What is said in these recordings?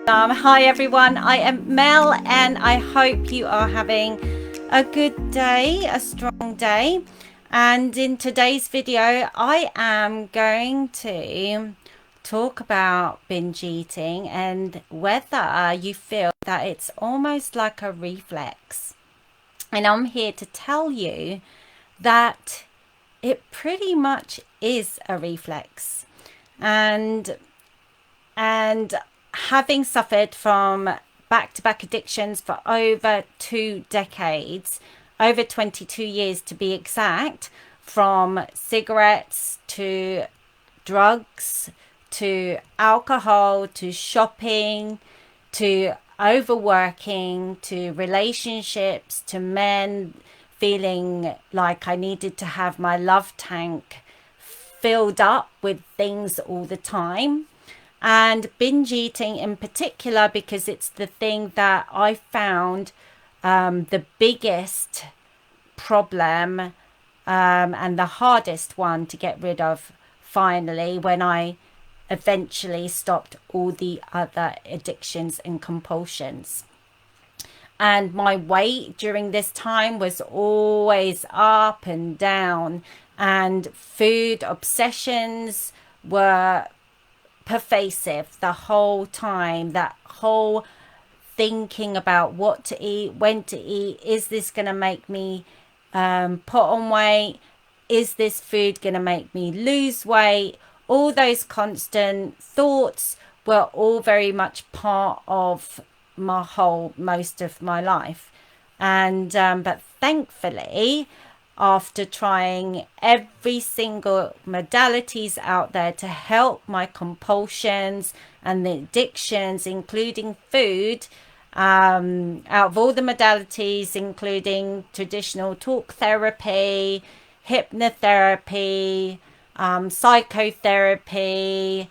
Hi everyone, I am Mel and I hope you are having a good day, a strong day. And in today's video, I am going to talk about binge eating and whether you feel that it's almost like a reflex. And I'm here to tell you that it pretty much is a reflex. And having suffered from back-to-back addictions for over 2 decades, over 22 years to be exact, from cigarettes to drugs to alcohol to shopping to overworking to relationships to men, feeling like I needed to have my love tank filled up with things all the time. And binge eating in particular, because it's the thing that I found the biggest problem and the hardest one to get rid of finally, when I eventually stopped all the other addictions and compulsions. And my weight during this time was always up and down, and food obsessions were pervasive the whole time. That whole thinking about what to eat, when to eat, is this going to make me put on weight, is this food going to make me lose weight? All those constant thoughts were all very much part of most of my life. And but thankfully, after trying every single modalities out there to help my compulsions and the addictions, including food, out of all the modalities, including traditional talk therapy, hypnotherapy, psychotherapy,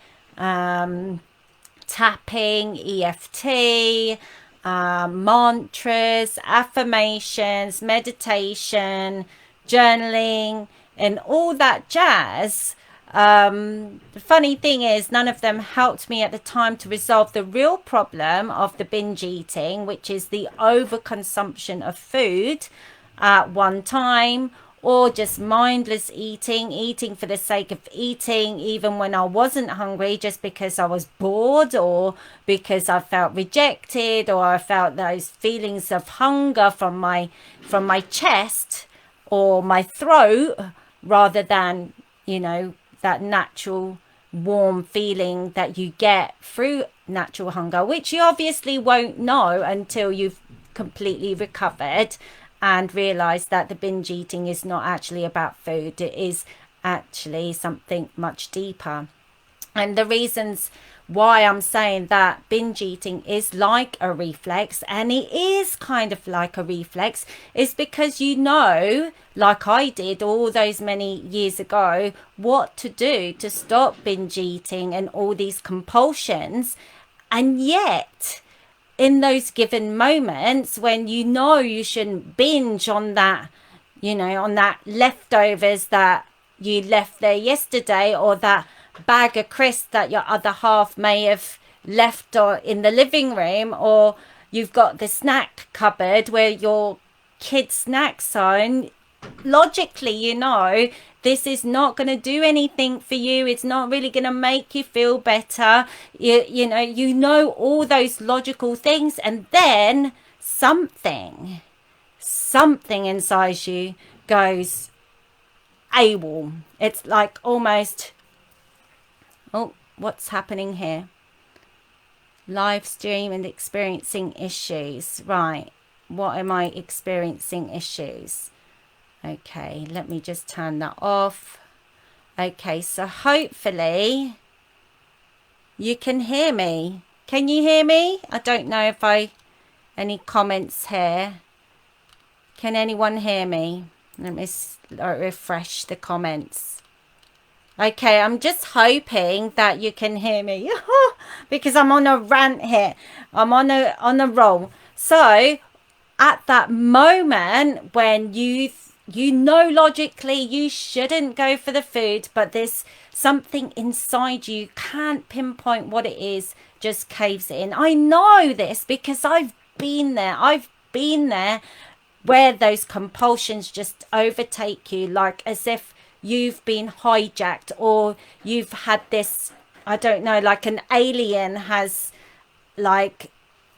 tapping, EFT, mantras, affirmations, meditation, journaling, and all that jazz. The funny thing is, none of them helped me at the time to resolve the real problem of the binge eating, which is the overconsumption of food at one time, or just mindless eating for the sake of eating, even when I wasn't hungry, just because I was bored, or because I felt rejected, or I felt those feelings of hunger from my chest or my throat, rather than, that natural warm feeling that you get through natural hunger, which you obviously won't know until you've completely recovered and realize that the binge eating is not actually about food. It is actually something much deeper. And the reasons why I'm saying that binge eating is like a reflex, and it is kind of like a reflex, is because like I did all those many years ago, what to do to stop binge eating and all these compulsions. And yet, in those given moments when you shouldn't binge on that, on that leftovers that you left there yesterday, or that bag of crisps that your other half may have left in the living room, or you've got the snack cupboard where your kids' snacks are, and logically, this is not going to do anything for you. It's not really going to make you feel better. You know all those logical things, and then something inside you goes AWOL. It's like almost, oh, what's happening here? Live stream and experiencing issues. Right. What am I experiencing issues? Okay, let me just turn that off. Okay, so hopefully you can hear me. Can you hear me? I don't know if any comments here. Can anyone hear me? Let me refresh the comments. Okay, I'm just hoping that you can hear me because I'm on a rant here. I'm on a roll. So at that moment when you you know logically you shouldn't go for the food, but there's something inside you, can't pinpoint what it is, just caves in. I know this because I've been there. I've been there where those compulsions just overtake you, like as if you've been hijacked, or you've had this, I don't know, like an alien has like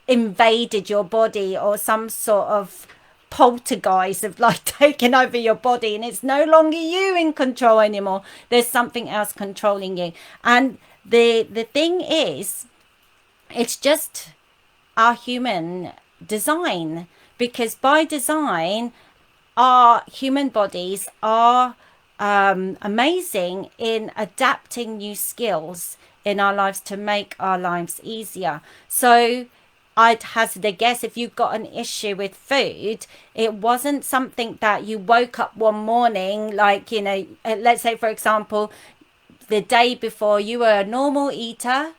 invaded your body, or some sort of poltergeist of like taken over your body, and it's no longer you in control anymore. There's something else controlling you. And the thing is, it's just our human design, because by design our human bodies are amazing in adapting new skills in our lives to make our lives easier. So I'd hazard a guess, if you've got an issue with food, it wasn't something that you woke up one morning, like, you know, let's say, for example, the day before you were a normal eater,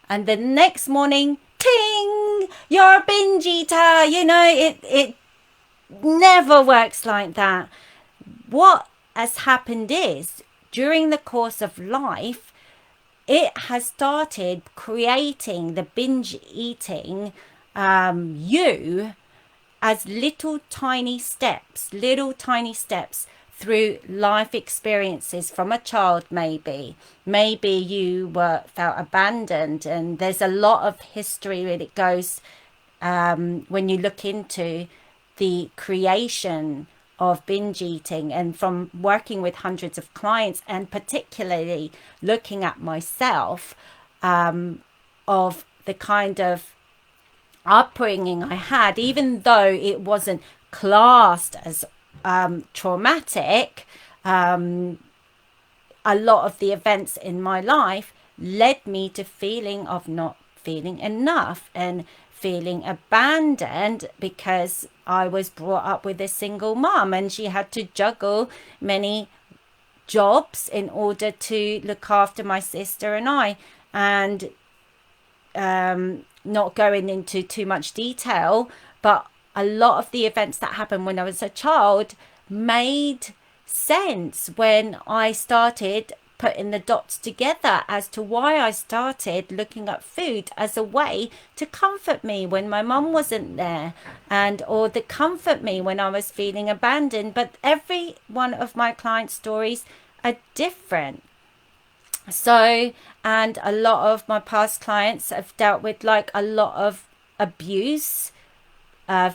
and the next morning, ting, you're a binge eater. You know, it never works like that. What has happened is, during the course of life, it has started creating the binge eating you as little tiny steps through life experiences from a child. Maybe you felt abandoned, and there's a lot of history when it goes when you look into the creation of binge eating. And from working with hundreds of clients, and particularly looking at myself, of the kind of upbringing I had, even though it wasn't classed as traumatic, a lot of the events in my life led me to feeling of not feeling enough and feeling abandoned, because I was brought up with a single mom, and she had to juggle many jobs in order to look after my sister and I. And not going into too much detail, but a lot of the events that happened when I was a child made sense when I started putting the dots together as to why I started looking at food as a way to comfort me when my mum wasn't there, and or to comfort me when I was feeling abandoned. But every one of my client stories are different. So, and a lot of my past clients have dealt with like a lot of abuse,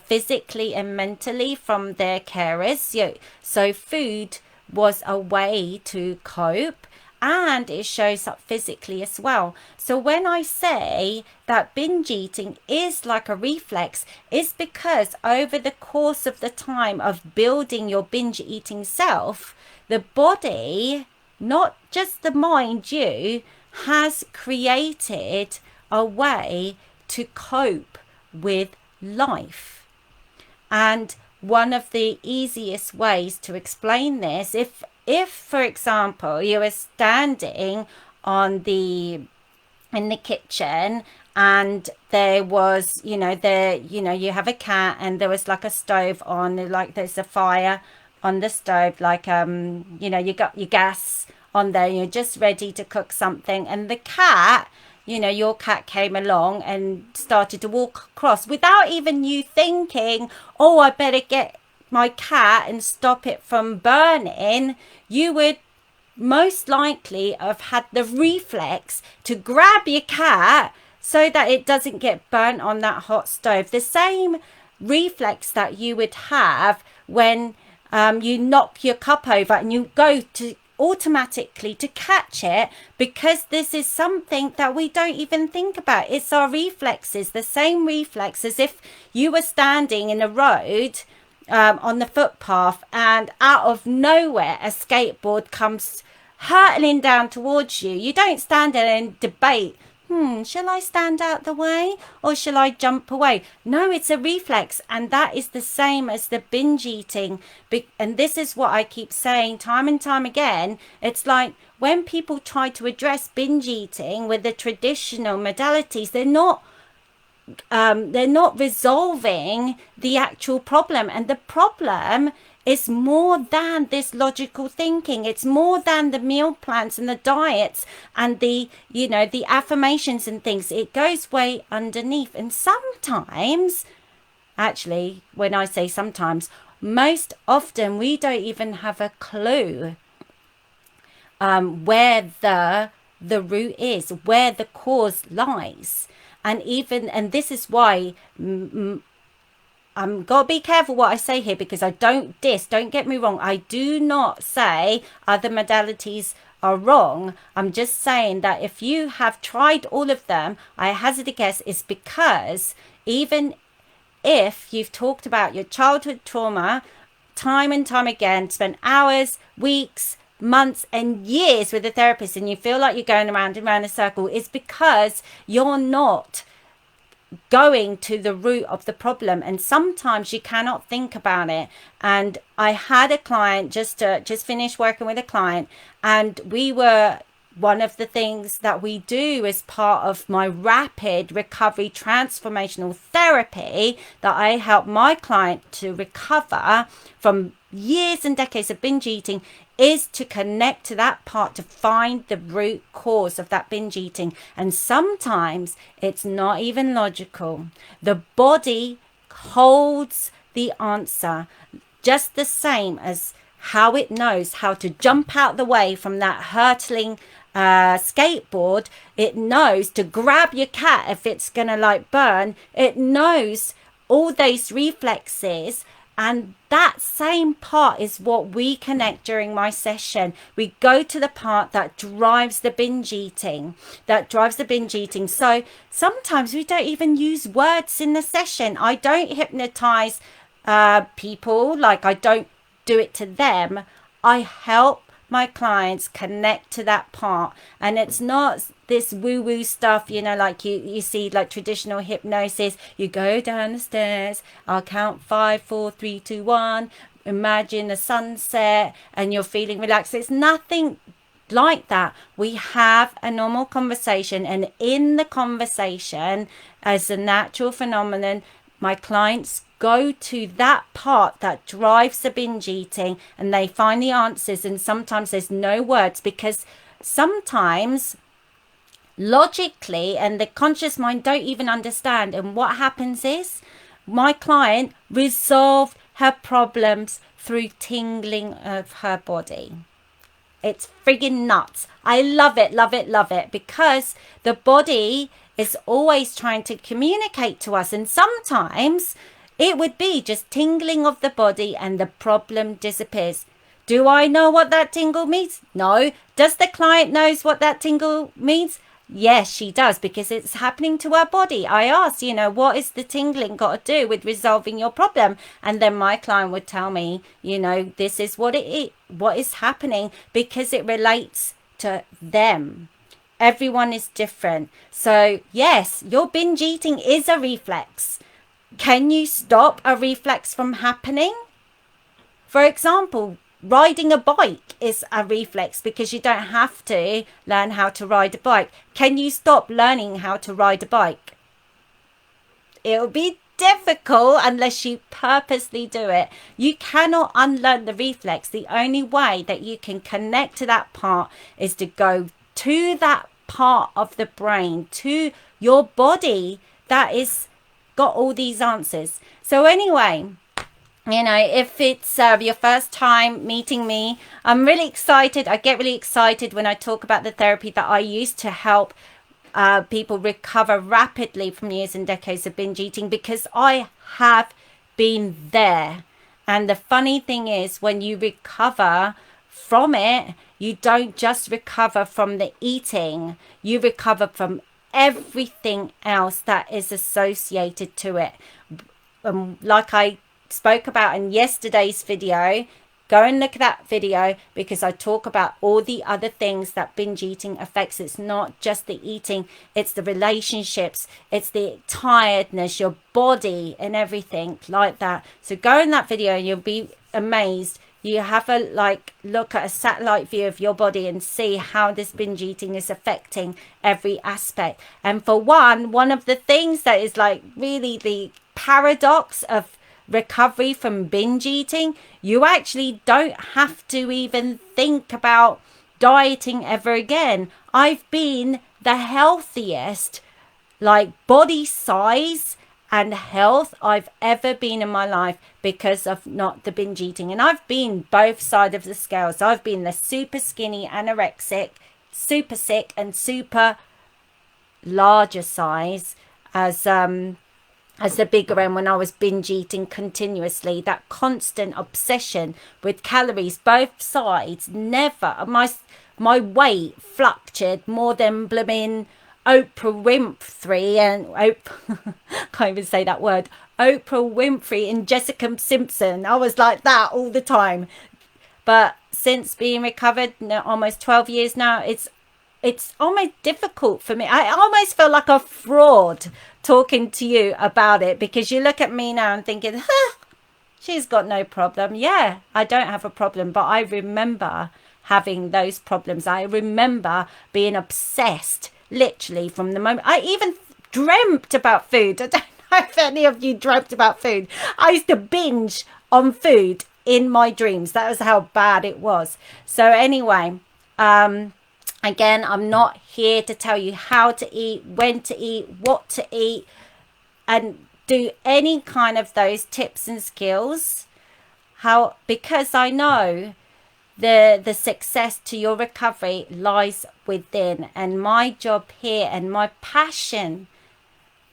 physically and mentally, from their carers. So food was a way to cope, and it shows up physically as well. So when I say that binge eating is like a reflex, it's because over the course of the time of building your binge eating self, the body, not just the mind, you has created a way to cope with life. And one of the easiest ways to explain this, if for example you were standing in the kitchen, and there was, you have a cat, and there was like a stove on, like there's a fire on the stove, like you got your gas on there, you're just ready to cook something, and the cat, your cat came along and started to walk across without even you thinking, oh, I better get my cat and stop it from burning. You would most likely have had the reflex to grab your cat so that it doesn't get burnt on that hot stove. The same reflex that you would have when you knock your cup over, and you go to automatically to catch it, because this is something that we don't even think about. It's our reflexes, the same reflex as if you were standing in a road on the footpath, and out of nowhere a skateboard comes hurtling down towards you. You don't stand there and debate, shall I stand out the way or shall I jump away? No, it's a reflex. And that is the same as the binge eating. And this is what I keep saying time and time again. It's like when people try to address binge eating with the traditional modalities, they're not resolving the actual problem. And the problem It's more than this logical thinking. It's more than the meal plans and the diets and the, the affirmations and things. It goes way underneath. And sometimes, actually, when I say sometimes, most often we don't even have a clue where the root is, where the cause lies. And this is why I'm got to be careful what I say here, because I don't get me wrong, I do not say other modalities are wrong. I'm just saying that if you have tried all of them, I hazard a guess it's because even if you've talked about your childhood trauma time and time again, spent hours, weeks, months and years with a therapist, and you feel like you're going around and around a circle, it's because you're not going to the root of the problem, and sometimes you cannot think about it. And I had a client just finished working with a client, and one of the things that we do as part of my rapid recovery transformational therapy that I help my client to recover from years and decades of binge eating is to connect to that part, to find the root cause of that binge eating. And sometimes it's not even logical. The body holds the answer, just the same as how it knows how to jump out the way from that hurtling skateboard. It knows to grab your cat if it's gonna burn. It knows all those reflexes. And that same part is what we connect during my session. We go to the part that drives the binge eating, So sometimes we don't even use words in the session. I don't hypnotize people, I don't do it to them. I help my clients connect to that part, and it's not this woo-woo stuff, you see traditional hypnosis. You go down the stairs, I'll count 5, 4, 3, 2, 1, imagine the sunset and you're feeling relaxed. It's nothing like that. We have a normal conversation, and in the conversation, as a natural phenomenon, my clients go to that part that drives the binge eating, and they find the answers. And sometimes there's no words, because sometimes logically and the conscious mind don't even understand. And what happens is my client resolved her problems through tingling of her body. It's friggin' nuts. I love it, love it, love it, because the body is always trying to communicate to us. And sometimes it would be just tingling of the body and the problem disappears. Do I know what that tingle means? No. Does the client knows what that tingle means? Yes, she does, because it's happening to her body. I asked, what is the tingling got to do with resolving your problem? And then my client would tell me, this is what is happening, because it relates to them. Everyone is different. So yes, your binge eating is a reflex. Can you stop a reflex from happening? For example, riding a bike is a reflex, because you don't have to learn how to ride a bike. Can you stop learning how to ride a bike? It'll be difficult unless you purposely do it. You cannot unlearn the reflex. The only way that you can connect to that part is to go to that part of the brain, to your body that is got all these answers. So anyway, if it's your first time meeting me, I'm really excited. I get really excited when I talk about the therapy that I use to help people recover rapidly from years and decades of binge eating, because I have been there. And the funny thing is, when you recover from it, you don't just recover from the eating, you recover from everything else that is associated to it. Like I spoke about in yesterday's video, go and look at that video, because I talk about all the other things that binge eating affects. It's not just the eating, it's the relationships, it's the tiredness, your body and everything like that. So go in that video and you'll be amazed. You have a look at a satellite view of your body and see how this binge eating is affecting every aspect. And for one of the things that is really the paradox of recovery from binge eating, you actually don't have to even think about dieting ever again. I've been the healthiest, like body size and health I've ever been in my life because of not the binge eating. And I've been both sides of the scale. So I've been the super skinny anorexic, super sick, and super larger size as the bigger end when I was binge eating continuously. That constant obsession with calories, both sides. Never my weight fluctuated more than blooming Oprah Winfrey and can't even say that word. Oprah Winfrey and Jessica Simpson. I was like that all the time. But since being recovered, almost 12 years now, it's almost difficult for me. I almost feel like a fraud talking to you about it, because you look at me now and thinking, she's got no problem. Yeah, I don't have a problem, but I remember having those problems. I remember being obsessed, literally, from the moment I even dreamt about food. I don't know if any of you dreamt about food. I used to binge on food in my dreams. That was how bad it was. So anyway, again, I'm not here to tell you how to eat, when to eat, what to eat, and do any kind of those tips and skills. Because I know the success to your recovery lies within. And my job here and my passion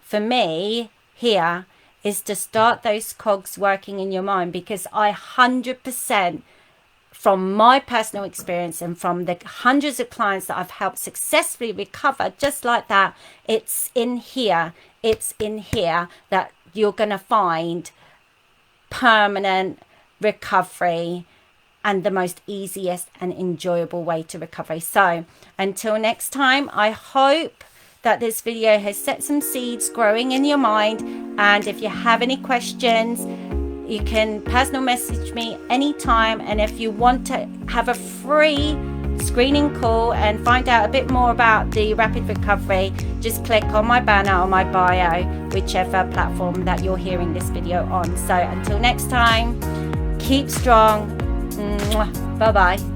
for me here is to start those cogs working in your mind, because I 100%, from my personal experience and from the hundreds of clients that I've helped successfully recover just like that, it's in here that you're going to find permanent recovery and the most easiest and enjoyable way to recovery. So until next time, I hope that this video has set some seeds growing in your mind. And if you have any questions, you can personal message me anytime. And if you want to have a free screening call and find out a bit more about the rapid recovery, just click on my banner or my bio, whichever platform that you're hearing this video on. So until next time, keep strong. Bye bye.